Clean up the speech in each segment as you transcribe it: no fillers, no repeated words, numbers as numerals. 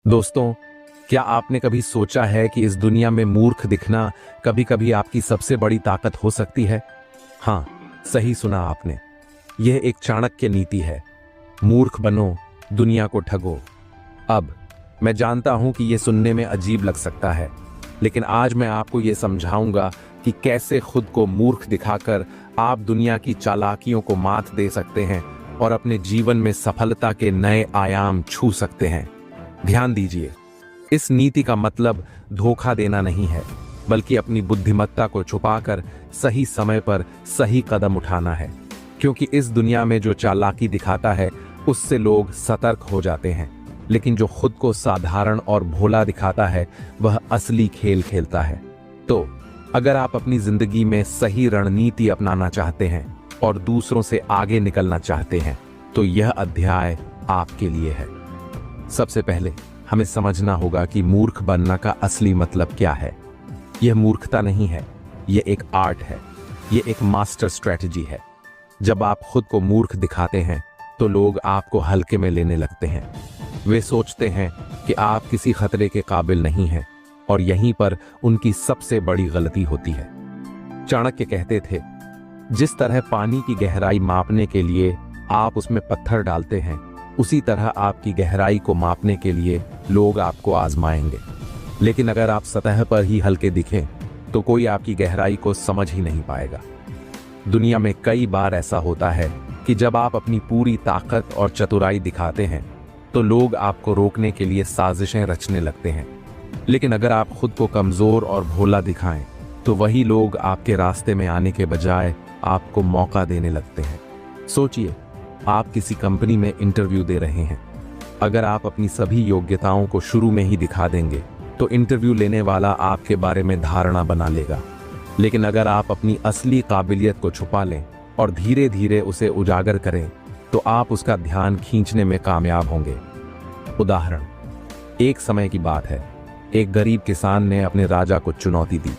दोस्तों, क्या आपने कभी सोचा है कि इस दुनिया में मूर्ख दिखना कभी कभी आपकी सबसे बड़ी ताकत हो सकती है? हाँ, सही सुना आपने। यह एक चाणक्य नीति है। मूर्ख बनो, दुनिया को ठगो। अब मैं जानता हूं कि यह सुनने में अजीब लग सकता है, लेकिन आज मैं आपको यह समझाऊंगा कि कैसे खुद को मूर्ख दिखाकर आप दुनिया की चालाकियों को मात दे सकते हैं और अपने जीवन में सफलता के नए आयाम छू सकते हैं। ध्यान दीजिए, इस नीति का मतलब धोखा देना नहीं है, बल्कि अपनी बुद्धिमत्ता को छुपाकर सही समय पर सही कदम उठाना है। क्योंकि इस दुनिया में जो चालाकी दिखाता है उससे लोग सतर्क हो जाते हैं, लेकिन जो खुद को साधारण और भोला दिखाता है वह असली खेल खेलता है। तो अगर आप अपनी जिंदगी में सही रणनीति अपनाना चाहते हैं और दूसरों से आगे निकलना चाहते हैं, तो यह अध्याय आपके लिए है। सबसे पहले हमें समझना होगा कि मूर्ख बनना का असली मतलब क्या है। यह मूर्खता नहीं है, यह एक आर्ट है, यह एक मास्टर स्ट्रेटजी है। जब आप खुद को मूर्ख दिखाते हैं तो लोग आपको हल्के में लेने लगते हैं। वे सोचते हैं कि आप किसी खतरे के काबिल नहीं हैं, और यहीं पर उनकी सबसे बड़ी गलती होती है। चाणक्य कहते थे, जिस तरह पानी की गहराई मापने के लिए आप उसमें पत्थर डालते हैं, उसी तरह आपकी गहराई को मापने के लिए लोग आपको आजमाएंगे। लेकिन अगर आप सतह पर ही हल्के दिखें तो कोई आपकी गहराई को समझ ही नहीं पाएगा। दुनिया में कई बार ऐसा होता है कि जब आप अपनी पूरी ताकत और चतुराई दिखाते हैं तो लोग आपको रोकने के लिए साजिशें रचने लगते हैं। लेकिन अगर आप खुद को कमजोर और भोला दिखाएं तो वही लोग आपके रास्ते में आने के बजाय आपको मौका देने लगते हैं। सोचिए, आप किसी कंपनी में इंटरव्यू दे रहे हैं। अगर आप अपनी सभी योग्यताओं को शुरू में ही दिखा देंगे तो इंटरव्यू लेने वाला आपके बारे में धारणा बना लेगा। लेकिन अगर आप अपनी असली काबिलियत को छुपा लें और धीरे धीरे उसे उजागर करें तो आप उसका ध्यान खींचने में कामयाब होंगे। उदाहरण, एक समय की बात है। एक गरीब किसान ने अपने राजा को चुनौती दी।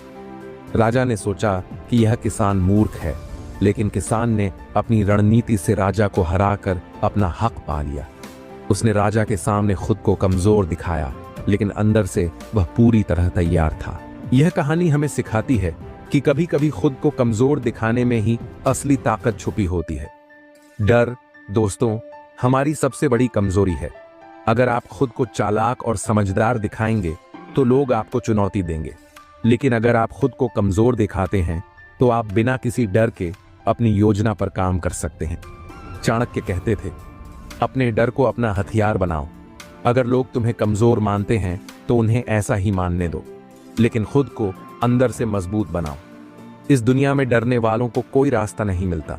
राजा ने सोचा कि यह किसान मूर्ख है, लेकिन किसान ने अपनी रणनीति से राजा को हराकर अपना हक पा लिया। उसने राजा के सामने खुद को कमजोर दिखाया, लेकिन अंदर से वह पूरी तरह तैयार था। यह कहानी हमें सिखाती है कि कभी कभी खुद को कमजोर दिखाने में ही असली ताकत छुपी होती है। डर, दोस्तों, हमारी सबसे बड़ी कमजोरी है। अगर आप खुद को चालाक और समझदार दिखाएंगे तो लोग आपको चुनौती देंगे, लेकिन अगर आप खुद को कमजोर दिखाते हैं तो आप बिना किसी डर के अपनी योजना पर काम कर सकते हैं। चाणक्य कहते थे, अपने डर को अपना हथियार बनाओ। अगर लोग तुम्हें कमजोर मानते हैं तो उन्हें ऐसा ही मानने दो, लेकिन खुद को अंदर से मजबूत बनाओ। इस दुनिया में डरने वालों को कोई रास्ता नहीं मिलता,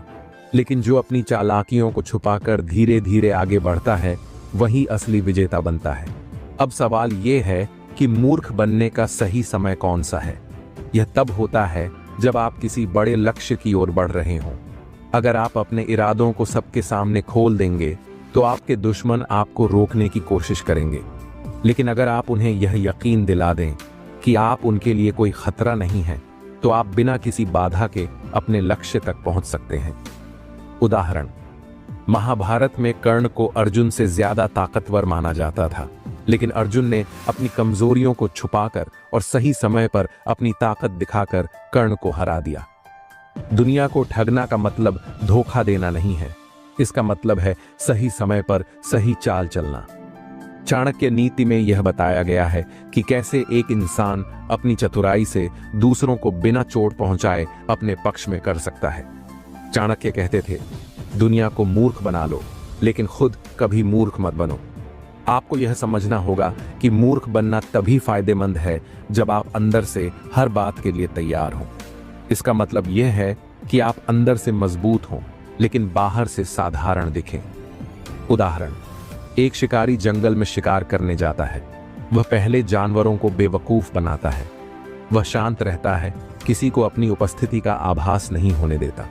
लेकिन जो अपनी चालाकियों को छुपाकर धीरे धीरे आगे बढ़ता है वही असली विजेता बनता है। अब सवाल यह है कि मूर्ख बनने का सही समय कौन सा है? यह तब होता है जब आप किसी बड़े लक्ष्य की ओर बढ़ रहे हों। अगर आप अपने इरादों को सबके सामने खोल देंगे तो आपके दुश्मन आपको रोकने की कोशिश करेंगे। लेकिन अगर आप उन्हें यह यकीन दिला दें कि आप उनके लिए कोई खतरा नहीं है, तो आप बिना किसी बाधा के अपने लक्ष्य तक पहुंच सकते हैं। उदाहरण, महाभारत में कर्ण को अर्जुन से ज्यादा ताकतवर माना जाता था, लेकिन अर्जुन ने अपनी कमजोरियों को छुपाकर और सही समय पर अपनी ताकत दिखाकर कर्ण को हरा दिया। दुनिया को ठगना का मतलब धोखा देना नहीं है, इसका मतलब है सही समय पर सही चाल चलना। चाणक्य नीति में यह बताया गया है कि कैसे एक इंसान अपनी चतुराई से दूसरों को बिना चोट पहुंचाए अपने पक्ष में कर सकता है। चाणक्य कहते थे, दुनिया को मूर्ख बना लो, लेकिन खुद कभी मूर्ख मत बनो। आपको यह समझना होगा कि मूर्ख बनना तभी फायदेमंद है जब आप अंदर से हर बात के लिए तैयार हों। इसका मतलब यह है कि आप अंदर से मजबूत हों, लेकिन बाहर से साधारण दिखें। उदाहरण, एक शिकारी जंगल में शिकार करने जाता है। वह पहले जानवरों को बेवकूफ बनाता है। वह शांत रहता है, किसी को अपनी उपस्थिति का आभास नहीं होने देता,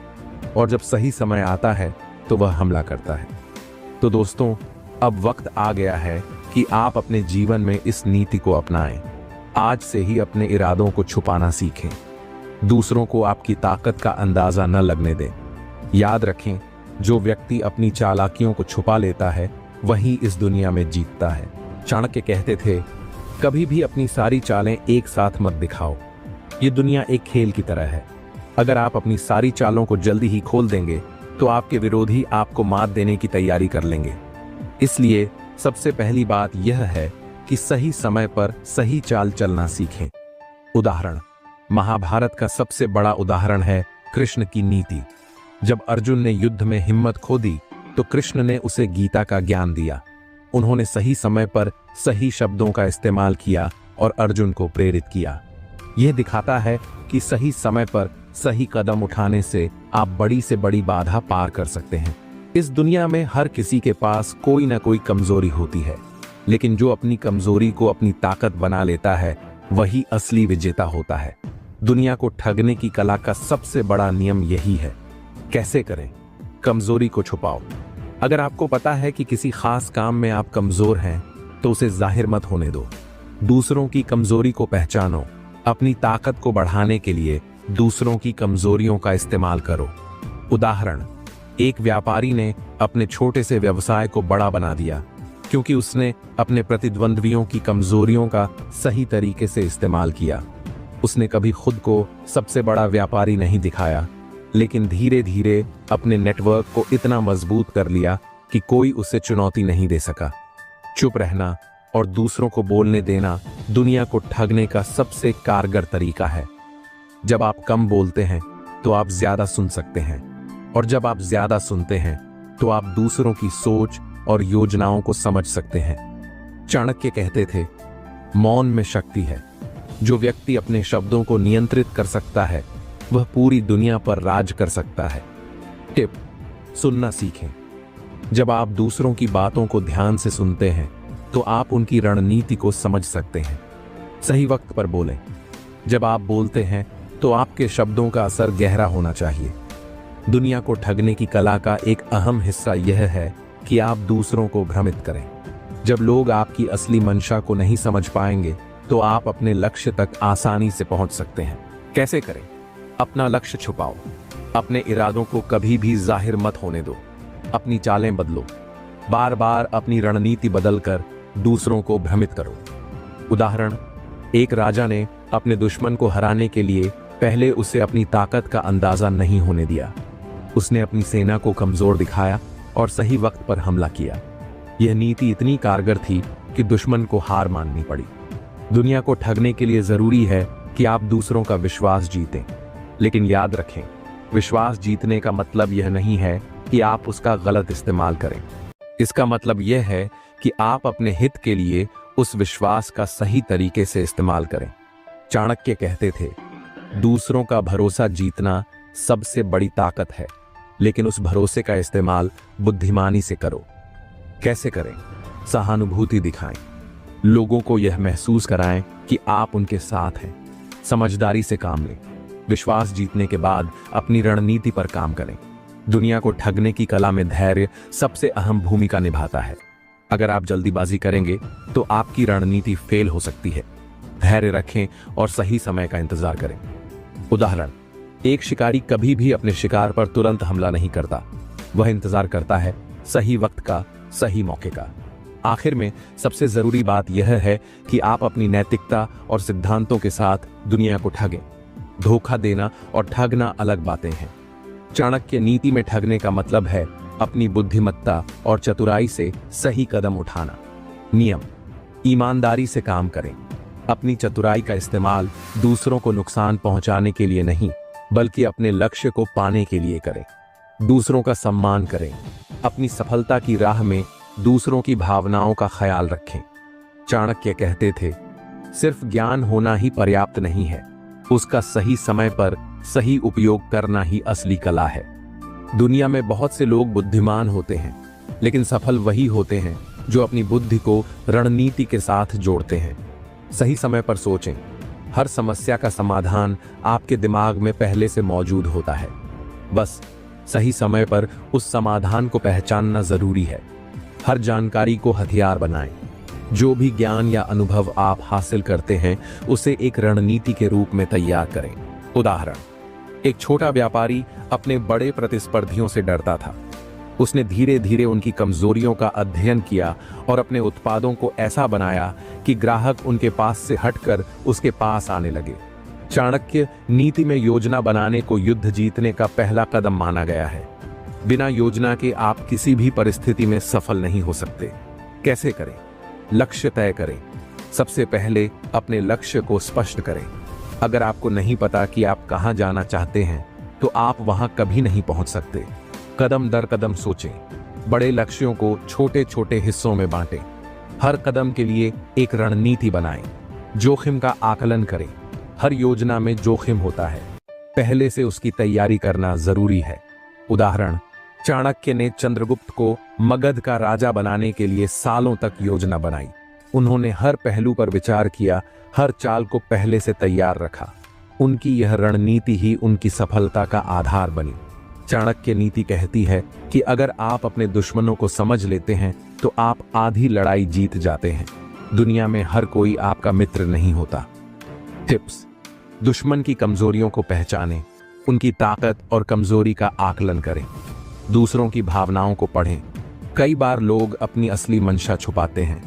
और जब सही समय आता है तो वह हमला करता है। तो दोस्तों, अब वक्त आ गया है कि आप अपने जीवन में इस नीति को अपनाएं। आज से ही अपने इरादों को छुपाना सीखें। दूसरों को आपकी ताकत का अंदाजा न लगने दें। याद रखें, जो व्यक्ति अपनी चालाकियों को छुपा लेता है वही इस दुनिया में जीतता है। चाणक्य कहते थे, कभी भी अपनी सारी चालें एक साथ मत दिखाओ। ये दुनिया एक खेल की तरह है। अगर आप अपनी सारी चालों को जल्दी ही खोल देंगे तो आपके विरोधी आपको मात देने की तैयारी कर लेंगे। इसलिए सबसे पहली बात यह है कि सही समय पर सही चाल चलना सीखें। उदाहरण, महाभारत का सबसे बड़ा उदाहरण है कृष्ण की नीति। जब अर्जुन ने युद्ध में हिम्मत खो दी तो कृष्ण ने उसे गीता का ज्ञान दिया। उन्होंने सही समय पर सही शब्दों का इस्तेमाल किया और अर्जुन को प्रेरित किया। यह दिखाता है कि सही समय पर सही कदम उठाने से आप बड़ी से बड़ी बाधा पार कर सकते हैं। इस दुनिया में हर किसी के पास कोई ना कोई कमजोरी होती है, लेकिन जो अपनी कमजोरी को अपनी ताकत बना लेता है वही असली विजेता होता है। दुनिया को ठगने की कला का सबसे बड़ा नियम यही है। कैसे करें? कमजोरी को छुपाओ। अगर आपको पता है कि किसी खास काम में आप कमजोर हैं तो उसे जाहिर मत होने दो। दूसरों की कमजोरी को पहचानो। अपनी ताकत को बढ़ाने के लिए दूसरों की कमजोरियों का इस्तेमाल करो। उदाहरण, एक व्यापारी ने अपने छोटे से व्यवसाय को बड़ा बना दिया क्योंकि उसने अपने प्रतिद्वंद्वियों की कमजोरियों का सही तरीके से इस्तेमाल किया। उसने कभी खुद को सबसे बड़ा व्यापारी नहीं दिखाया, लेकिन धीरे धीरे अपने नेटवर्क को इतना मजबूत कर लिया कि कोई उसे चुनौती नहीं दे सका। चुप रहना और दूसरों को बोलने देना दुनिया को ठगने का सबसे कारगर तरीका है। जब आप कम बोलते हैं तो आप ज्यादा सुन सकते हैं, और जब आप ज्यादा सुनते हैं तो आप दूसरों की सोच और योजनाओं को समझ सकते हैं। चाणक्य कहते थे, मौन में शक्ति है। जो व्यक्ति अपने शब्दों को नियंत्रित कर सकता है वह पूरी दुनिया पर राज कर सकता है। टिप: सुनना सीखें। जब आप दूसरों की बातों को ध्यान से सुनते हैं तो आप उनकी रणनीति को समझ सकते हैं। सही वक्त पर बोलें। जब आप बोलते हैं तो आपके शब्दों का असर गहरा होना चाहिए। दुनिया को ठगने की कला का एक अहम हिस्सा यह है कि आप दूसरों को भ्रमित करें। जब लोग आपकी असली मंशा को नहीं समझ पाएंगे तो आप अपने लक्ष्य तक आसानी से पहुंच सकते हैं। कैसे करें? अपना लक्ष्य छुपाओ। अपने इरादों को कभी भी जाहिर मत होने दो। अपनी चालें बदलो। बार बार अपनी रणनीति बदलकर दूसरों को भ्रमित करो। उदाहरण, एक राजा ने अपने दुश्मन को हराने के लिए पहले उसे अपनी ताकत का अंदाजा नहीं होने दिया। उसने अपनी सेना को कमजोर दिखाया और सही वक्त पर हमला किया। यह नीति इतनी कारगर थी कि दुश्मन को हार माननी पड़ी। दुनिया को ठगने के लिए जरूरी है कि आप दूसरों का विश्वास जीतें, लेकिन याद रखें, विश्वास जीतने का मतलब यह नहीं है कि आप उसका गलत इस्तेमाल करें। इसका मतलब यह है कि आप अपने हित के लिए उस विश्वास का सही तरीके से इस्तेमाल करें। चाणक्य कहते थे, दूसरों का भरोसा जीतना सबसे बड़ी ताकत है, लेकिन उस भरोसे का इस्तेमाल बुद्धिमानी से करो। कैसे करें? सहानुभूति दिखाएं। लोगों को यह महसूस कराएं कि आप उनके साथ हैं। समझदारी से काम लें। विश्वास जीतने के बाद अपनी रणनीति पर काम करें। दुनिया को ठगने की कला में धैर्य सबसे अहम भूमिका निभाता है। अगर आप जल्दीबाजी करेंगे तो आपकी रणनीति फेल हो सकती है। धैर्य रखें और सही समय का इंतजार करें। उदाहरण, एक शिकारी कभी भी अपने शिकार पर तुरंत हमला नहीं करता। वह इंतजार करता है सही वक्त का, सही मौके का। आखिर में सबसे जरूरी बात यह है कि आप अपनी नैतिकता और सिद्धांतों के साथ दुनिया को ठगें। धोखा देना और ठगना अलग बातें हैं। चाणक्य नीति में ठगने का मतलब है अपनी बुद्धिमत्ता और चतुराई से सही कदम उठाना। नियम: ईमानदारी से काम करें। अपनी चतुराई का इस्तेमाल दूसरों को नुकसान पहुंचाने के लिए नहीं, बल्कि अपने लक्ष्य को पाने के लिए करें। दूसरों का सम्मान करें। अपनी सफलता की राह में दूसरों की भावनाओं का ख्याल रखें। चाणक्य कहते थे, सिर्फ ज्ञान होना ही पर्याप्त नहीं है, उसका सही समय पर सही उपयोग करना ही असली कला है। दुनिया में बहुत से लोग बुद्धिमान होते हैं, लेकिन सफल वही होते हैं जो अपनी बुद्धि को रणनीति के साथ जोड़ते हैं। सही समय पर सोचें। हर समस्या का समाधान आपके दिमाग में पहले से मौजूद होता है, बस सही समय पर उस समाधान को पहचानना जरूरी है। हर जानकारी को हथियार बनाएं। जो भी ज्ञान या अनुभव आप हासिल करते हैं उसे एक रणनीति के रूप में तैयार करें। उदाहरण, एक छोटा व्यापारी अपने बड़े प्रतिस्पर्धियों से डरता था। उसने धीरे धीरे उनकी कमजोरियों का अध्ययन किया और अपने उत्पादों को ऐसा बनाया कि ग्राहक उनके पास से हटकर उसके पास आने लगे। चाणक्य नीति में योजना बनाने को युद्ध जीतने का पहला कदम माना गया है। बिना योजना के आप किसी भी परिस्थिति में सफल नहीं हो सकते। कैसे करें? लक्ष्य तय करें। सबसे पहले अपने लक्ष्य को स्पष्ट करें। अगर आपको नहीं पता कि आप कहां जाना चाहते हैं तो आप वहां कभी नहीं पहुंच सकते। कदम दर कदम सोचें। बड़े लक्ष्यों को छोटे छोटे हिस्सों में बांटें। हर कदम के लिए एक रणनीति बनाएं। जोखिम का आकलन करें। हर योजना में जोखिम होता है, पहले से उसकी तैयारी करना जरूरी है। उदाहरण, चाणक्य ने चंद्रगुप्त को मगध का राजा बनाने के लिए सालों तक योजना बनाई। उन्होंने हर पहलू पर विचार किया, हर चाल को पहले से तैयार रखा। उनकी यह रणनीति ही उनकी सफलता का आधार बनी। चाणक्य नीति कहती है कि अगर आप अपने दुश्मनों को समझ लेते हैं तो आप आधी लड़ाई जीत जाते हैं। दुनिया में हर कोई आपका मित्र नहीं होता। टिप्स: दुश्मन की कमजोरियों को पहचानें, उनकी ताकत और कमजोरी का आकलन करें। दूसरों की भावनाओं को पढ़ें। कई बार लोग अपनी असली मंशा छुपाते हैं।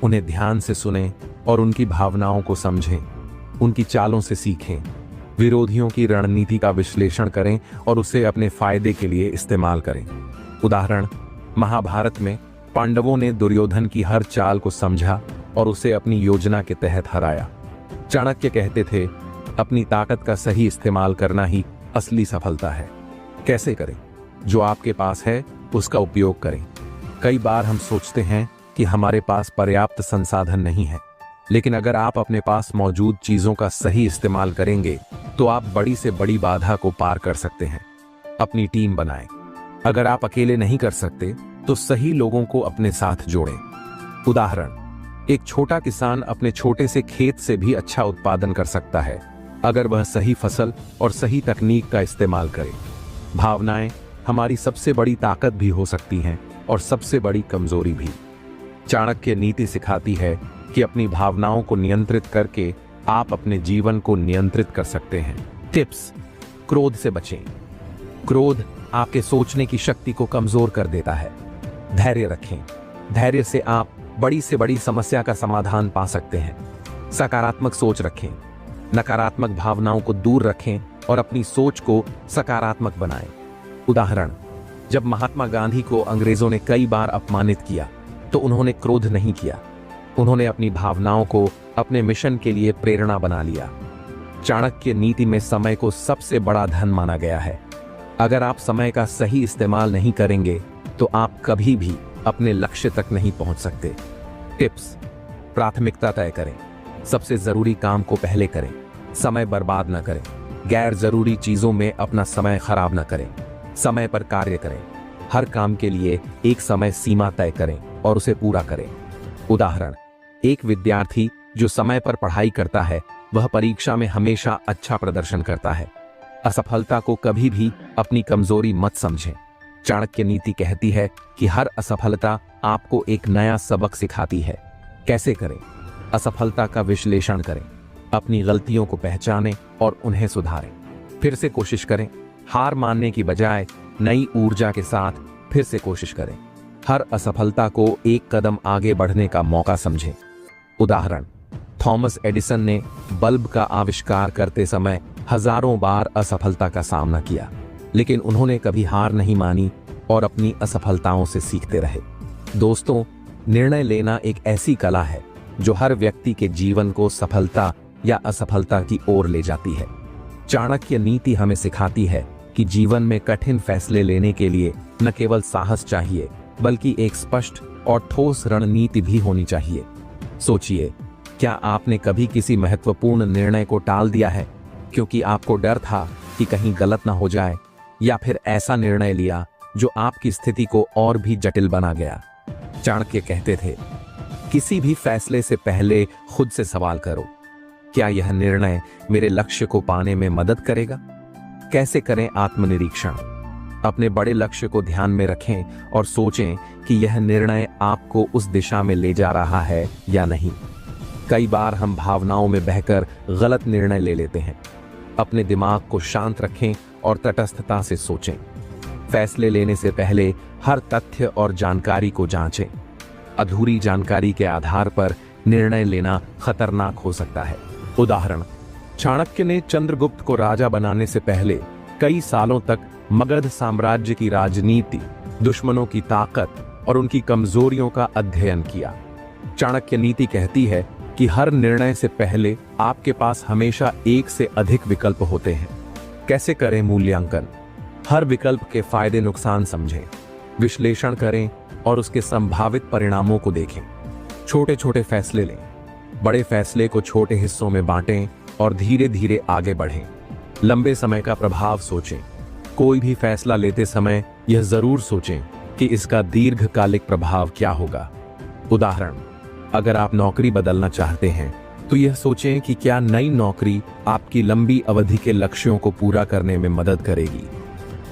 उन्हें ध्यान से सुनें और उनकी भावनाओं को समझें। उनकी चालों से सीखें। विरोधियों की रणनीति का विश्लेषण करें और उसे अपने फायदे के लिए इस्तेमाल करें। उदाहरण, महाभारत में पांडवों ने दुर्योधन की हर चाल को समझा और उसे अपनी योजना के तहत हराया। चाणक्य कहते थे, अपनी ताकत का सही इस्तेमाल करना ही असली सफलता है। कैसे करें? जो आपके पास है उसका उपयोग करें। कई बार हम सोचते हैं कि हमारे पास पर्याप्त संसाधन नहीं है, लेकिन अगर आप अपने पास मौजूद चीजों का सही इस्तेमाल करेंगे तो आप बड़ी से बड़ी बाधा को पार कर सकते हैं। अपनी टीम बनाएं। अगर आप अकेले नहीं कर सकते तो सही लोगों को अपने साथ जोड़ें। उदाहरण, एक छोटा किसान अपने छोटे से खेत से भी अच्छा उत्पादन कर सकता है अगर वह सही फसल और सही तकनीक का इस्तेमाल करे। भावनाएं हमारी सबसे बड़ी ताकत भी हो सकती हैं और सबसे बड़ी कमजोरी भी। चाणक्य नीति सिखाती है कि अपनी भावनाओं को नियंत्रित करके आप अपने जीवन को नियंत्रित कर सकते हैं। टिप्स: क्रोध से बचें। क्रोध आपके सोचने की शक्ति को कमजोर कर देता है। धैर्य रखें। धैर्य से आप बड़ी से बड़ी समस्या का समाधान पा सकते हैं। सकारात्मक सोच रखें। नकारात्मक भावनाओं को दूर रखें और अपनी सोच को सकारात्मक बनाएं। उदाहरण, जब महात्मा गांधी को अंग्रेजों ने कई बार अपमानित किया तो उन्होंने क्रोध नहीं किया। उन्होंने अपनी भावनाओं को अपने मिशन के लिए प्रेरणा बना लिया। चाणक्य नीति में समय को सबसे बड़ा धन माना गया है। अगर आप समय का सही इस्तेमाल नहीं करेंगे तो आप कभी भी अपने लक्ष्य तक नहीं पहुंच सकते। टिप्स: प्राथमिकता तय करें। सबसे जरूरी काम को पहले करें। समय बर्बाद न करें। गैर जरूरी चीजों में अपना समय खराब न करें। समय पर कार्य करें। हर काम के लिए एक समय सीमा तय करें और उसे पूरा करें। उदाहरण, एक विद्यार्थी जो समय पर पढ़ाई करता है वह परीक्षा में हमेशा अच्छा प्रदर्शन करता है। असफलता को कभी भी अपनी कमजोरी मत समझें। चाणक्य नीति कहती है कि हर असफलता आपको एक नया सबक सिखाती है। कैसे करें? असफलता का विश्लेषण करें। अपनी गलतियों को पहचानें और उन्हें सुधारें। फिर से कोशिश करें। हार मानने की बजाय नई ऊर्जा के साथ फिर से कोशिश करें। हर असफलता को एक कदम आगे बढ़ने का मौका समझें। उदाहरण, थॉमस एडिसन ने बल्ब का आविष्कार करते समय हजारों बार असफलता का सामना किया, लेकिन उन्होंने कभी हार नहीं मानी और अपनी असफलताओं से सीखते रहे। दोस्तों, निर्णय लेना एक ऐसी कला है जो हर व्यक्ति के जीवन को सफलता या असफलता की ओर ले जाती है। चाणक्य नीति हमें सिखाती है कि जीवन में कठिन फैसले लेने के लिए न केवल साहस चाहिए बल्कि एक स्पष्ट और ठोस रणनीति भी होनी चाहिए। सोचिए, क्या आपने कभी किसी महत्वपूर्ण निर्णय को टाल दिया है क्योंकि आपको डर था कि कहीं गलत ना हो जाए, या फिर ऐसा निर्णय लिया जो आपकी स्थिति को और भी जटिल बना गया? चाणक्य कहते थे, किसी भी फैसले से पहले खुद से सवाल करो, क्या यह निर्णय मेरे लक्ष्य को पाने में मदद करेगा? कैसे करें आत्मनिरीक्षण? अपने बड़े लक्ष्य को ध्यान में रखें और सोचें कि यह निर्णय आपको उस दिशा में ले जा रहा है या नहीं। कई बार हम भावनाओं में बहकर गलत निर्णय ले लेते हैं। अपने दिमाग को शांत रखें और तटस्थता से सोचें। फैसले लेने से पहले हर तथ्य और जानकारी को जांचें। अधूरी जानकारी के आधार पर निर्णय लेना खतरनाक हो सकता है। उदाहरण, चाणक्य ने चंद्रगुप्त को राजा बनाने से पहले कई सालों तक मगध साम्राज्य की राजनीति, दुश्मनों की ताकत और उनकी कमजोरियों का अध्ययन किया। चाणक्य नीति कहती है कि हर निर्णय से पहले आपके पास हमेशा एक से अधिक विकल्प होते हैं। कैसे करें मूल्यांकन? हर विकल्प के फायदे नुकसान समझें, विश्लेषण करें और उसके संभावित परिणामों को देखें। छोटे छोटे फैसले लें, बड़े फैसले को छोटे हिस्सों में बांटें और धीरे धीरे आगे बढ़ें। लंबे समय का प्रभाव सोचें। कोई भी फैसला लेते समय यह जरूर सोचें कि इसका दीर्घकालिक प्रभाव क्या होगा। उदाहरण, अगर आप नौकरी बदलना चाहते हैं तो यह सोचें कि क्या नई नौकरी आपकी लंबी अवधि के लक्ष्यों को पूरा करने में मदद करेगी।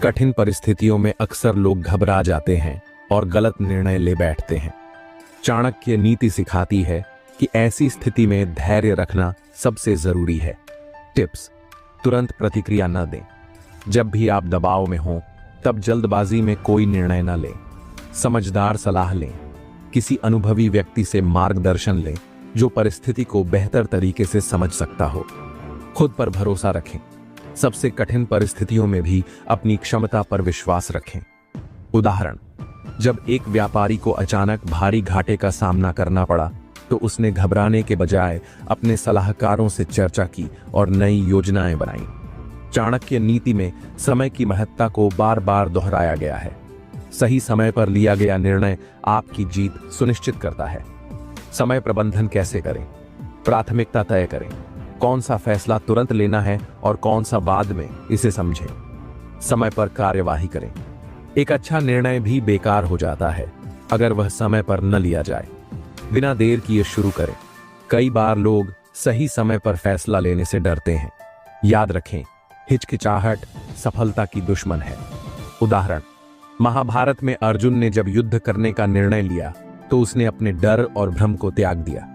कठिन परिस्थितियों में अक्सर लोग घबरा जाते हैं और गलत निर्णय ले बैठते हैं। चाणक्य नीति सिखाती है कि ऐसी स्थिति में धैर्य रखना सबसे जरूरी है। टिप्स: तुरंत प्रतिक्रिया न दें। जब भी आप दबाव में हों तब जल्दबाजी में कोई निर्णय न लें। समझदार सलाह लें। किसी अनुभवी व्यक्ति से मार्गदर्शन लें जो परिस्थिति को बेहतर तरीके से समझ सकता हो। खुद पर भरोसा रखें। सबसे कठिन परिस्थितियों में भी अपनी क्षमता पर विश्वास रखें। उदाहरण, जब एक व्यापारी को अचानक भारी घाटे का सामना करना पड़ा तो उसने घबराने के बजाय अपने सलाहकारों से चर्चा की और नई योजनाएं बनाई। चाणक्य नीति में समय की महत्ता को बार बार दोहराया गया है। सही समय पर लिया गया निर्णय आपकी जीत सुनिश्चित करता है। समय प्रबंधन कैसे करें? प्राथमिकता तय करें। कौन सा फैसला तुरंत लेना है और कौन सा बाद में, इसे समझें। समय पर कार्यवाही करें। एक अच्छा निर्णय भी बेकार हो जाता है अगर वह समय पर न लिया जाए। बिना देर किए शुरू करें। कई बार लोग सही समय पर फैसला लेने से डरते हैं। याद रखें, हिचकिचाहट सफलता की दुश्मन है। उदाहरण, महाभारत में अर्जुन ने जब युद्ध करने का निर्णय लिया तो उसने अपने डर और भ्रम को त्याग दिया।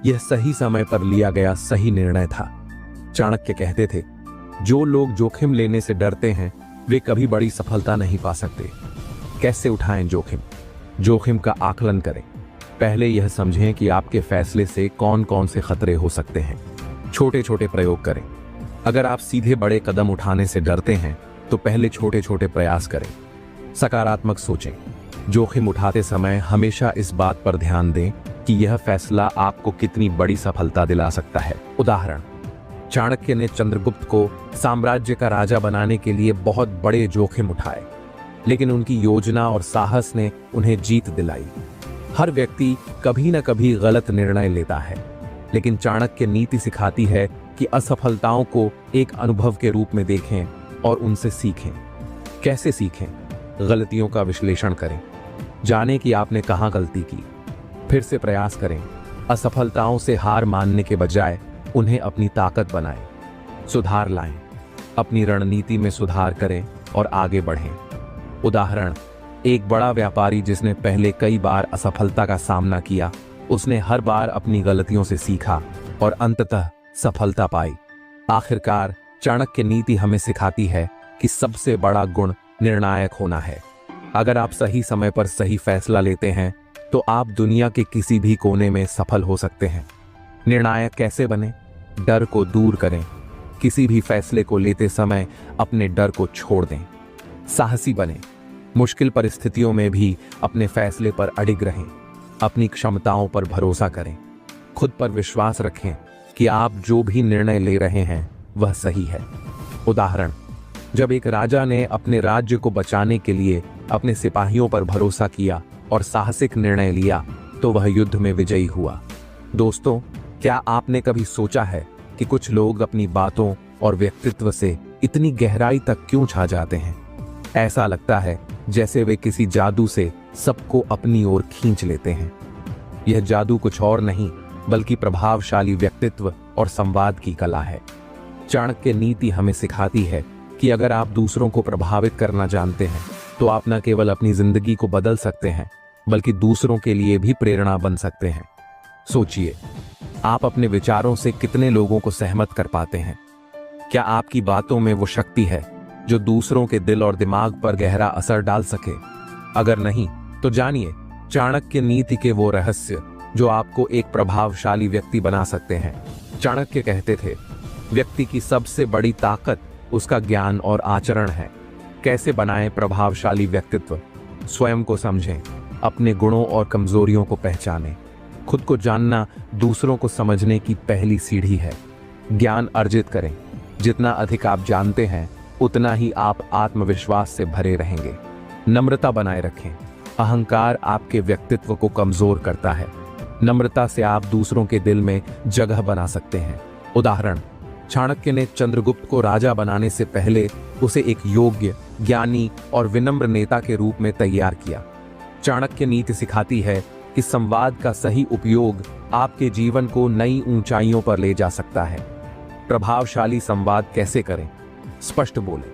यह सही समय पर लिया गया सही निर्णय था। चाणक्य कहते थे, जो लोग जोखिम लेने से डरते हैं वे कभी बड़ी सफलता नहीं पा सकते। कैसे उठाएं जोखिम? जोखिम का आकलन करें। पहले यह समझें कि आपके फैसले से कौन कौन से खतरे हो सकते हैं। छोटे छोटे प्रयोग करें। अगर आप सीधे बड़े कदम उठाने से डरते हैं तो पहले छोटे छोटे प्रयास करें। सकारात्मक सोचें। जोखिम उठाते समय हमेशा इस बात पर ध्यान दें कि यह फैसला आपको कितनी बड़ी सफलता दिला सकता है। उदाहरण, चाणक्य ने चंद्रगुप्त को साम्राज्य का राजा बनाने के लिए बहुत बड़े जोखिम उठाए, लेकिन उनकी योजना और साहस ने उन्हें जीत दिलाई। हर व्यक्ति कभी न कभी गलत निर्णय लेता है, लेकिन चाणक्य नीति सिखाती है कि असफलताओं को एक अनुभव के रूप में देखें और उनसे सीखें। कैसे सीखें? गलतियों का विश्लेषण करें। जानें कि आपने कहां गलती की। फिर से प्रयास करें। असफलताओं से हार मानने के बजाय उन्हें अपनी ताकत बनाएं। सुधार लाएं। अपनी रणनीति में सुधार करें और आगे बढ़ें। उदाहरण, एक बड़ा व्यापारी जिसने पहले कई बार असफलता का सामना किया, उसने हर बार अपनी गलतियों से सीखा और अंततः सफलता पाई। आखिरकार चाणक्य नीति हमें सिखाती है कि सबसे बड़ा गुण निर्णायक होना है। अगर आप सही समय पर सही फैसला लेते हैं तो आप दुनिया के किसी भी कोने में सफल हो सकते हैं। निर्णायक कैसे बने? डर को दूर करें। किसी भी फैसले को लेते समय अपने डर को छोड़ दें। साहसी बने। मुश्किल परिस्थितियों में भी अपने फैसले पर अडिग रहें। अपनी क्षमताओं पर भरोसा करें। खुद पर विश्वास रखें कि आप जो भी निर्णय ले रहे हैं वह सही है। उदाहरण, जब एक राजा ने अपने राज्य को बचाने के लिए अपने सिपाहियों पर भरोसा किया और साहसिक निर्णय लिया तो वह युद्ध में विजयी हुआ। दोस्तों, क्या आपने कभी सोचा है कि कुछ लोग अपनी बातों और व्यक्तित्व से इतनी गहराई तक क्यों छा जाते हैं? ऐसा लगता है जैसे वे किसी जादू से सबको अपनी ओर खींच लेते हैं। यह जादू कुछ और नहीं बल्कि प्रभावशाली व्यक्तित्व और संवाद की कला है। चाणक्य नीति हमें सिखाती है कि अगर आप दूसरों को प्रभावित करना जानते हैं तो आप न केवल अपनी जिंदगी को बदल सकते हैं बल्कि दूसरों के लिए भी प्रेरणा बन सकते हैं। सोचिए, आप अपने विचारों से कितने लोगों को सहमत कर पाते हैं? क्या आपकी बातों में वो शक्ति है जो दूसरों के दिल और दिमाग पर गहरा असर डाल सके? अगर नहीं तो जानिए चाणक्य नीति के वो रहस्य जो आपको एक प्रभावशाली व्यक्ति बना सकते हैं। चाणक्य कहते थे, व्यक्ति की सबसे बड़ी ताकत उसका ज्ञान और आचरण है। कैसे बनाएं प्रभावशाली व्यक्तित्व? स्वयं को समझें, अपने गुणों और कमजोरियों को पहचानें। खुद को जानना दूसरों को समझने की पहली सीढ़ी है। ज्ञान अर्जित करें। जितना अधिक आप जानते हैं उतना ही आप आत्मविश्वास से भरे रहेंगे। नम्रता बनाए रखें। अहंकार आपके व्यक्तित्व को कमजोर करता है। नम्रता से आप दूसरों के दिल में जगह बना सकते हैं। उदाहरण, चाणक्य ने चंद्रगुप्त को राजा बनाने से पहले उसे एक योग्य, ज्ञानी और विनम्र नेता के रूप में तैयार किया। चाणक्य नीति सिखाती है कि संवाद का सही उपयोग आपके जीवन को नई ऊंचाइयों पर ले जा सकता है। प्रभावशाली संवाद कैसे करें? स्पष्ट बोलें।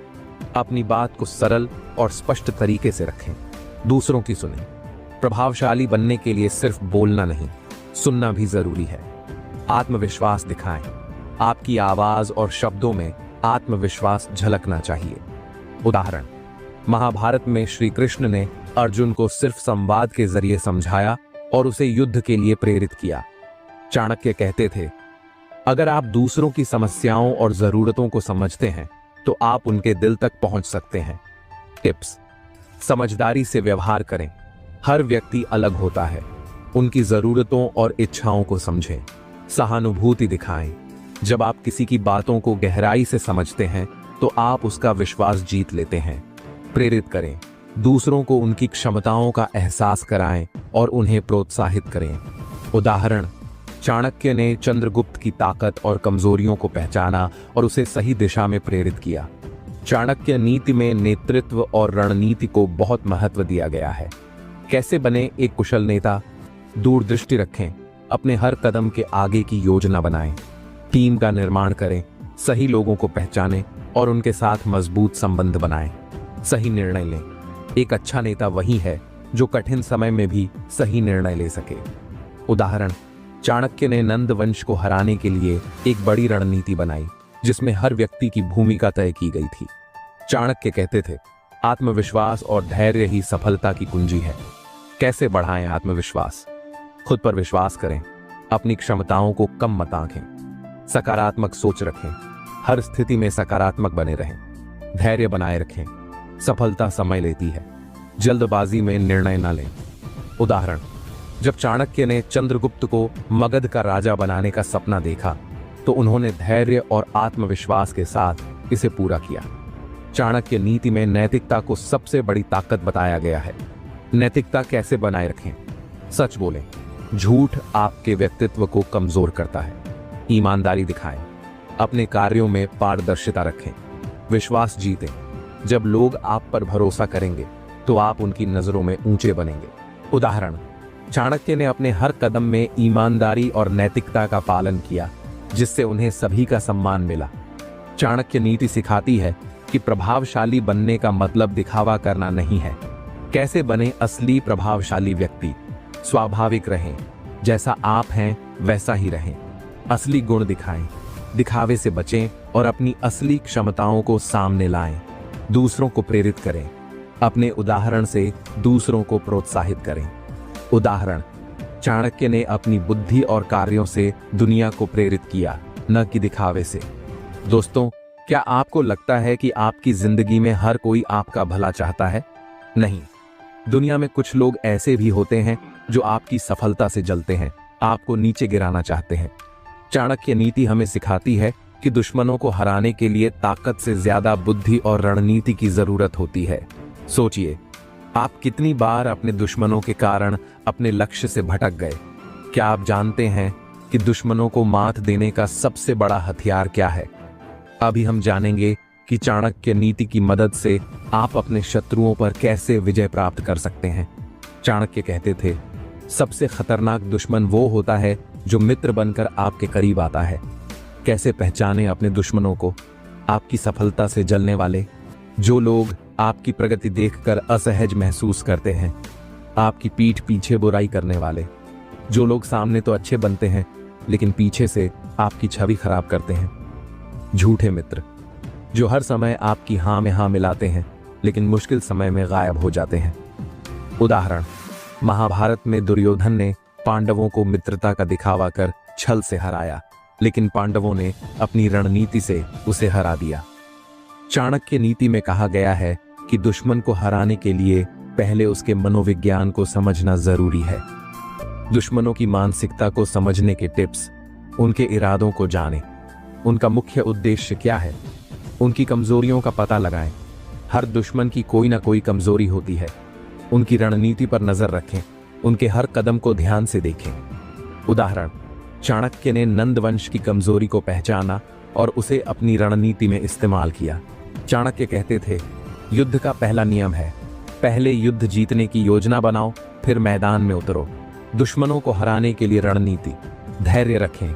अपनी बात को सरल और स्पष्ट तरीके से रखें। दूसरों की सुनें। प्रभावशाली बनने के लिए सिर्फ बोलना नहीं, सुनना भी जरूरी है। आत्मविश्वास दिखाएं। आपकी आवाज और शब्दों में आत्मविश्वास झलकना चाहिए। उदाहरण, महाभारत में श्री कृष्ण ने अर्जुन को सिर्फ संवाद के जरिए समझाया और उसे युद्ध के लिए प्रेरित किया। चाणक्य कहते थे, अगर आप दूसरों की समस्याओं और जरूरतों को समझते हैं तो आप उनके दिल तक पहुंच सकते हैं। टिप्स: समझदारी से व्यवहार करें। हर व्यक्ति अलग होता है। उनकी जरूरतों और इच्छाओं को समझें। सहानुभूति दिखाएं। जब आप किसी की बातों को गहराई से समझते हैं तो आप उसका विश्वास जीत लेते हैं। प्रेरित करें। दूसरों को उनकी क्षमताओं का एहसास कराएं और उन्हें प्रोत्साहित करें। उदाहरण, चाणक्य ने चंद्रगुप्त की ताकत और कमजोरियों को पहचाना और उसे सही दिशा में प्रेरित किया। चाणक्य नीति में नेतृत्व और रणनीति को बहुत महत्व दिया गया है। कैसे बने एक कुशल नेता? दूरदृष्टि रखें। अपने हर कदम के आगे की योजना बनाएं। टीम का निर्माण करें। सही लोगों को पहचानें और उनके साथ मजबूत संबंध बनाएं। सही निर्णय लें। एक अच्छा नेता वही है जो कठिन समय में भी सही निर्णय ले सके। उदाहरण, चाणक्य ने नंद वंश को हराने के लिए एक बड़ी रणनीति बनाई जिसमें हर व्यक्ति की भूमिका तय की गई थी। चाणक्य कहते थे, आत्मविश्वास और धैर्य ही सफलता की कुंजी है। कैसे बढ़ाएं आत्मविश्वास? खुद पर विश्वास करें। अपनी क्षमताओं को कम मत आंकें। सकारात्मक सोच रखें। हर स्थिति में सकारात्मक बने रहें। धैर्य बनाए रखें। सफलता समय लेती है। जल्दबाजी में निर्णय न लें। उदाहरण, जब चाणक्य ने चंद्रगुप्त को मगध का राजा बनाने का सपना देखा तो उन्होंने धैर्य और आत्मविश्वास के साथ इसे पूरा किया। चाणक्य नीति में नैतिकता को सबसे बड़ी ताकत बताया गया है। नैतिकता कैसे बनाए रखें? सच बोलें। झूठ आपके व्यक्तित्व को कमजोर करता है। ईमानदारी दिखाएं। अपने कार्यों में पारदर्शिता रखें। विश्वास जीतें। जब लोग आप पर भरोसा करेंगे तो आप उनकी नजरों में ऊंचे बनेंगे। उदाहरण, चाणक्य ने अपने हर कदम में ईमानदारी और नैतिकता का पालन किया जिससे उन्हें सभी का सम्मान मिला। चाणक्य नीति सिखाती है कि प्रभावशाली बनने का मतलब दिखावा करना नहीं है। कैसे बने असली प्रभावशाली व्यक्ति? स्वाभाविक रहें। जैसा आप हैं वैसा ही रहें। असली गुण दिखाएं। दिखावे से बचें और अपनी असली क्षमताओं को सामने लाएं। दूसरों को प्रेरित करें। अपने उदाहरण से दूसरों को प्रोत्साहित करें। उदाहरण, चाणक्य ने अपनी बुद्धि और कार्यों से दुनिया को प्रेरित किया, न कि दिखावे से। दोस्तों, क्या आपको लगता है कि आपकी जिंदगी में हर कोई आपका भला चाहता है? नहीं। दुनिया में कुछ लोग ऐसे भी होते हैं जो आपकी सफलता से जलते हैं, आपको नीचे गिराना चाहते हैं। चाणक्य नीति हमें सिखाती है कि दुश्मनों को हराने के लिए ताकत से ज्यादा बुद्धि और रणनीति की जरूरत होती है। सोचिए, आप कितनी बार अपने दुश्मनों के कारण अपने लक्ष्य से भटक गए? क्या आप जानते हैं कि दुश्मनों को मात देने का सबसे बड़ा हथियार क्या है? अभी हम जानेंगे कि चाणक्य नीति की मदद से आप अपने शत्रुओं पर कैसे विजय प्राप्त कर सकते हैं। चाणक्य कहते थे, सबसे खतरनाक दुश्मन वो होता है जो मित्र बनकर आपके करीब आता है। कैसे पहचाने अपने दुश्मनों को? आपकी सफलता से जलने वाले, जो लोग आपकी प्रगति देखकर असहज महसूस करते हैं। आपकी पीठ पीछे बुराई करने वाले, जो लोग सामने तो अच्छे बनते हैं लेकिन पीछे से आपकी छवि खराब करते हैं। झूठे मित्र, जो हर समय आपकी हाँ में हाँ मिलाते हैं लेकिन मुश्किल समय में गायब हो जाते हैं। उदाहरण, महाभारत में दुर्योधन ने पांडवों को मित्रता का दिखावा कर छल से हराया, लेकिन पांडवों ने अपनी रणनीति से उसे हरा दिया। चाणक्य नीति में कहा गया है कि दुश्मन को हराने के लिए पहले उसके मनोविज्ञान को समझना जरूरी है। दुश्मनों की मानसिकता को समझने के टिप्स, उनके इरादों को जानें, उनका मुख्य उद्देश्य क्या है, उनकी कमजोरियों का पता लगाएं। हर दुश्मन की कोई ना कोई कमजोरी होती है। उनकी रणनीति पर नजर रखें, उनके हर कदम को ध्यान से देखें। उदाहरण, चाणक्य ने नंद वंश की कमजोरी को पहचाना और उसे अपनी रणनीति में इस्तेमाल किया। चाणक्य कहते थे, युद्ध का पहला नियम है, पहले युद्ध जीतने की योजना बनाओ, फिर मैदान में उतरो। दुश्मनों को हराने के लिए रणनीति, धैर्य रखें,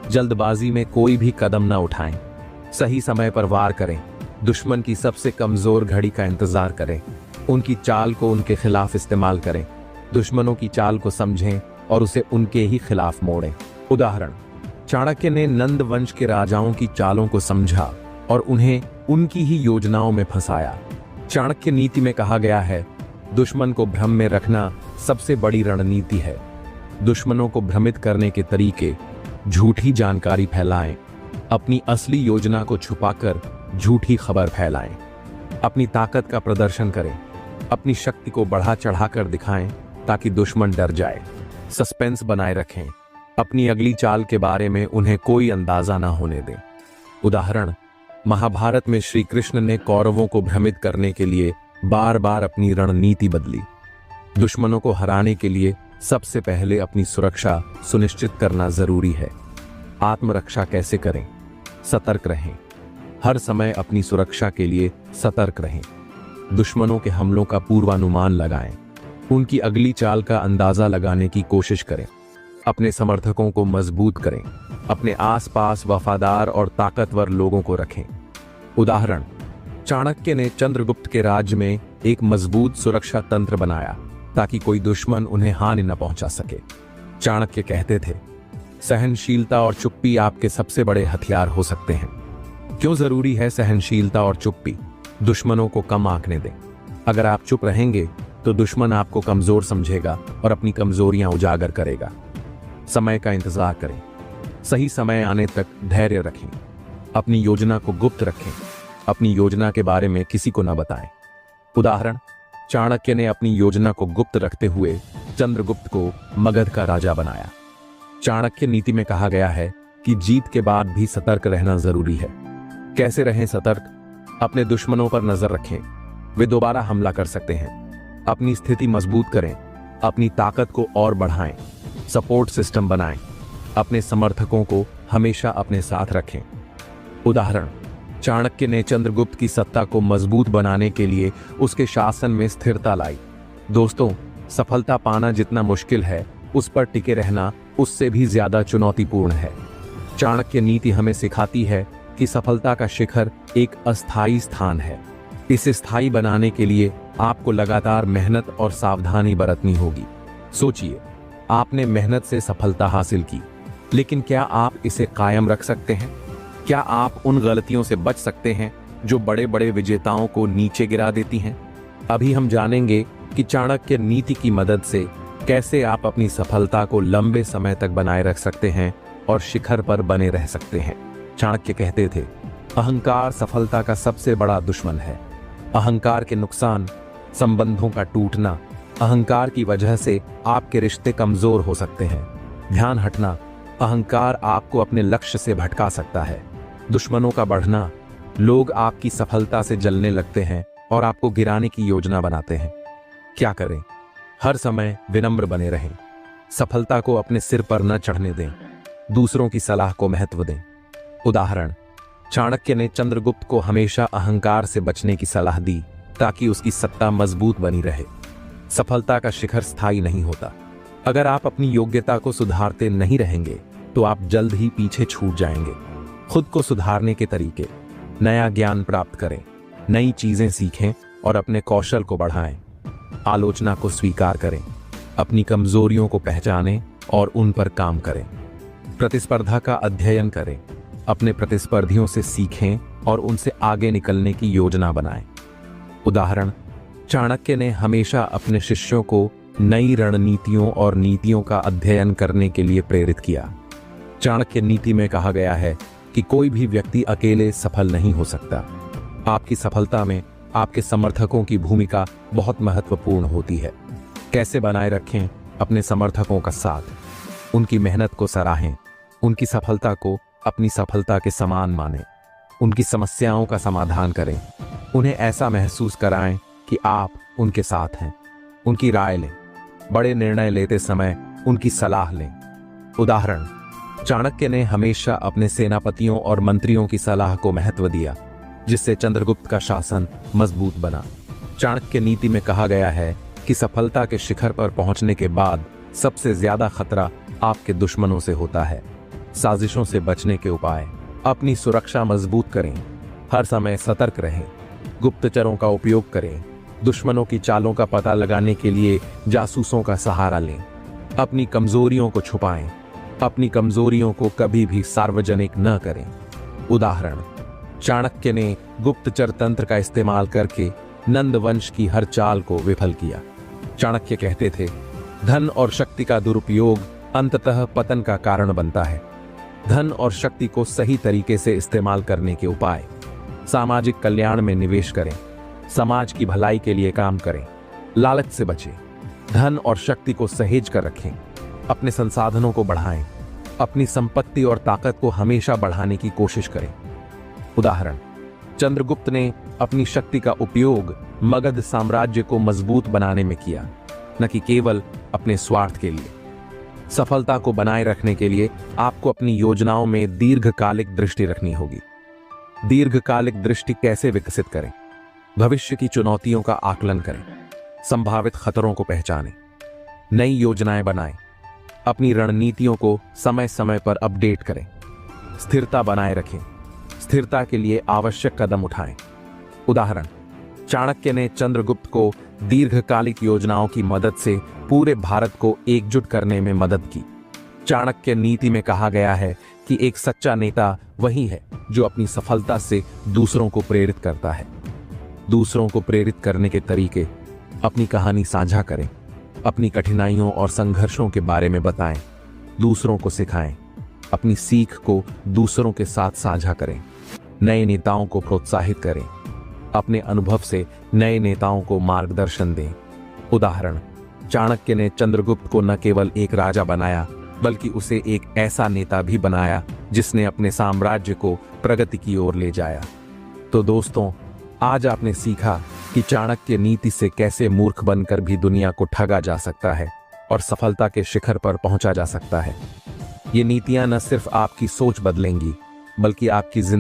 जल्दबाजी में कोई भी कदम न उठाएं, सही समय पर वार करें, दुश्मन की सबसे कमजोर घड़ी का इंतजार करें, उनकी चाल को उनके खिलाफ इस्तेमाल करें, दुश्मनों की चाल को समझें और उसे उनके ही खिलाफ मोड़ें। उदाहरण, चाणक्य ने नंद वंश के राजाओं की चालों को समझा और उन्हें उनकी ही योजनाओं में फंसाया। चाणक्य नीति में कहा गया है, दुश्मन को भ्रम में रखना सबसे बड़ी रणनीति है। दुश्मनों को भ्रमित करने के तरीके, झूठी जानकारी फैलाएं, अपनी असली योजना को छुपाकर झूठी खबर फैलाएं, अपनी ताकत का प्रदर्शन करें, अपनी शक्ति को बढ़ा चढ़ाकर दिखाएं ताकि दुश्मन डर जाए, सस्पेंस बनाए रखें, अपनी अगली चाल के बारे में उन्हें कोई अंदाजा ना होने दें। उदाहरण, महाभारत में श्री कृष्ण ने कौरवों को भ्रमित करने के लिए बार बार अपनी रणनीति बदली। दुश्मनों को हराने के लिए सबसे पहले अपनी सुरक्षा सुनिश्चित करना जरूरी है। आत्मरक्षा कैसे करें? सतर्क रहें, हर समय अपनी सुरक्षा के लिए सतर्क रहें। दुश्मनों के हमलों का पूर्वानुमान लगाएं, उनकी अगली चाल का अंदाजा लगाने की कोशिश करें, अपने समर्थकों को मजबूत करें, अपने आसपास वफादार और ताकतवर लोगों को रखें। उदाहरण, चाणक्य ने चंद्रगुप्त के राज्य में एक मजबूत सुरक्षा तंत्र बनाया ताकि कोई दुश्मन उन्हें हानि न पहुंचा सके। चाणक्य कहते थे, सहनशीलता और चुप्पी आपके सबसे बड़े हथियार हो सकते हैं। क्यों जरूरी है सहनशीलता और चुप्पी? दुश्मनों को कम आंकने दें। अगर आप चुप रहेंगे तो दुश्मन आपको कमजोर समझेगा और अपनी कमजोरियां उजागर करेगा। समय का इंतजार करें, सही समय आने तक धैर्य रखें, अपनी योजना को गुप्त रखें, अपनी योजना के बारे में किसी को न बताएं। उदाहरण, चाणक्य ने अपनी योजना को गुप्त रखते हुए चंद्रगुप्त को मगध का राजा बनाया। चाणक्य नीति में कहा गया है कि जीत के बाद भी सतर्क रहना जरूरी है। कैसे रहें सतर्क? अपने दुश्मनों पर नजर रखें, वे दोबारा हमला कर सकते हैं। अपनी स्थिति मजबूत करें, अपनी ताकत को और बढ़ाएं, सपोर्ट सिस्टम बनाएं, अपने समर्थकों को हमेशा अपने साथ रखें। उदाहरण, चाणक्य ने चंद्रगुप्त की सत्ता को मजबूत बनाने के लिए उसके शासन में स्थिरता लाई। दोस्तों, सफलता पाना जितना मुश्किल है, उस पर टिके रहना उससे भी ज्यादा चुनौतीपूर्ण है। चाणक्य नीति हमें सिखाती है कि सफलता का शिखर एक अस्थायी स्थान है। इसे स्थायी बनाने के लिए आपको लगातार मेहनत और सावधानी बरतनी होगी। सोचिए, आपने मेहनत से सफलता हासिल की, लेकिन क्या आप इसे कायम रख सकते हैं? क्या आप उन गलतियों से बच सकते हैं जो बड़े बड़े विजेताओं को नीचे गिरा देती हैं? अभी हम जानेंगे कि चाणक्य नीति की मदद से कैसे आप अपनी सफलता को लंबे समय तक बनाए रख सकते हैं और शिखर पर बने रह सकते हैं। चाणक्य कहते थे, अहंकार सफलता का सबसे बड़ा दुश्मन है। अहंकार के नुकसान, संबंधों का टूटना, अहंकार की वजह से आपके रिश्ते कमजोर हो सकते हैं। ध्यान हटना, अहंकार आपको अपने लक्ष्य से भटका सकता है। दुश्मनों का बढ़ना, लोग आपकी सफलता से जलने लगते हैं और आपको गिराने की योजना बनाते हैं। क्या करें? हर समय विनम्र बने रहें, सफलता को अपने सिर पर न चढ़ने दें, दूसरों की सलाह को महत्व दें। उदाहरण, चाणक्य ने चंद्रगुप्त को हमेशा अहंकार से बचने की सलाह दी ताकि उसकी सत्ता मजबूत बनी रहे। सफलता का शिखर स्थायी नहीं होता। अगर आप अपनी योग्यता को सुधारते नहीं रहेंगे तो आप जल्द ही पीछे छूट जाएंगे। खुद को सुधारने के तरीके, नया ज्ञान प्राप्त करें, नई चीजें सीखें और अपने कौशल को बढ़ाएं। आलोचना को स्वीकार करें, अपनी कमजोरियों को पहचानें और उन पर काम करें। प्रतिस्पर्धा का अध्ययन करें, अपने प्रतिस्पर्धियों से सीखें और उनसे आगे निकलने की योजना बनाएं। उदाहरण, चाणक्य ने हमेशा अपने शिष्यों को नई रणनीतियों और नीतियों का अध्ययन करने के लिए प्रेरित किया। चाणक्य नीति में कहा गया है कि कोई भी व्यक्ति अकेले सफल नहीं हो सकता। आपकी सफलता में आपके समर्थकों की भूमिका बहुत महत्वपूर्ण होती है। कैसे बनाए रखें अपने समर्थकों का साथ, उनकी मेहनत को सराहें, उनकी सफलता को अपनी सफलता के समान मानें, उनकी समस्याओं का समाधान करें, उन्हें ऐसा महसूस कराएं कि आप उनके साथ हैं, उनकी राय लें, बड़े निर्णय लेते समय उनकी सलाह लें। उदाहरण, चाणक्य ने हमेशा अपने सेनापतियों और मंत्रियों की सलाह को महत्व दिया, जिससे चंद्रगुप्त का शासन मजबूत बना। चाणक्य नीति में कहा गया है कि सफलता के शिखर पर पहुंचने के बाद सबसे ज्यादा खतरा आपके दुश्मनों से होता है। साजिशों से बचने के उपाय, अपनी सुरक्षा मजबूत करें, हर समय सतर्क रहें, गुप्तचरों का उपयोग करें, दुश्मनों की चालों का पता लगाने के लिए जासूसों का सहारा लें, अपनी कमजोरियों को छुपाएं, अपनी कमजोरियों को कभी भी सार्वजनिक न करें। उदाहरण, चाणक्य ने गुप्तचर तंत्र का इस्तेमाल करके नंद वंश की हर चाल को विफल किया। चाणक्य कहते थे, धन और शक्ति का दुरुपयोग अंततः पतन का कारण बनता है। धन और शक्ति को सही तरीके से इस्तेमाल करने के उपाय, सामाजिक कल्याण में निवेश करें, समाज की भलाई के लिए काम करें, लालच से बचें, धन और शक्ति को सहेज कर रखें, अपने संसाधनों को बढ़ाएं, अपनी संपत्ति और ताकत को हमेशा बढ़ाने की कोशिश करें। उदाहरण, चंद्रगुप्त ने अपनी शक्ति का उपयोग मगध साम्राज्य को मजबूत बनाने में किया, न कि केवल अपने स्वार्थ के लिए। सफलता को बनाए रखने के लिए आपको अपनी योजनाओं में दीर्घकालिक दृष्टि रखनी होगी। दीर्घकालिक दृष्टि कैसे विकसित करें? भविष्य की चुनौतियों का आकलन करें, संभावित खतरों को पहचानें, नई योजनाएं बनाएं, अपनी रणनीतियों को समय समय पर अपडेट करें, स्थिरता बनाए रखें, स्थिरता के लिए आवश्यक कदम उठाएं। उदाहरण, चाणक्य ने चंद्रगुप्त को दीर्घकालिक योजनाओं की मदद से पूरे भारत को एकजुट करने में मदद की। चाणक्य नीति में कहा गया है कि एक सच्चा नेता वही है जो अपनी सफलता से दूसरों को प्रेरित करता है। दूसरों को प्रेरित करने के तरीके, अपनी कहानी साझा करें, अपनी कठिनाइयों और संघर्षों के बारे में बताएं, दूसरों को सिखाएं, अपनी सीख को दूसरों के साथ साझा करें, नए नेताओं को प्रोत्साहित करें, अपने अनुभव से नए नेताओं को मार्गदर्शन दें। उदाहरण, चाणक्य ने चंद्रगुप्त को न केवल एक राजा बनाया, बल्कि उसे एक ऐसा नेता भी बनाया जिसने अपने साम्राज्य को प्रगति की ओर ले जाया। तो दोस्तों, आज आपने सीखा कि चाणक्य नीति से कैसे मूर्ख बनकर भी दुनिया को ठगा जा सकता है और सफलता के शिखर पर पहुंचा जा सकता है। ये नीतियां न सिर्फ आपकी सोच बदलेंगी, बल्कि आपकी जिंदगी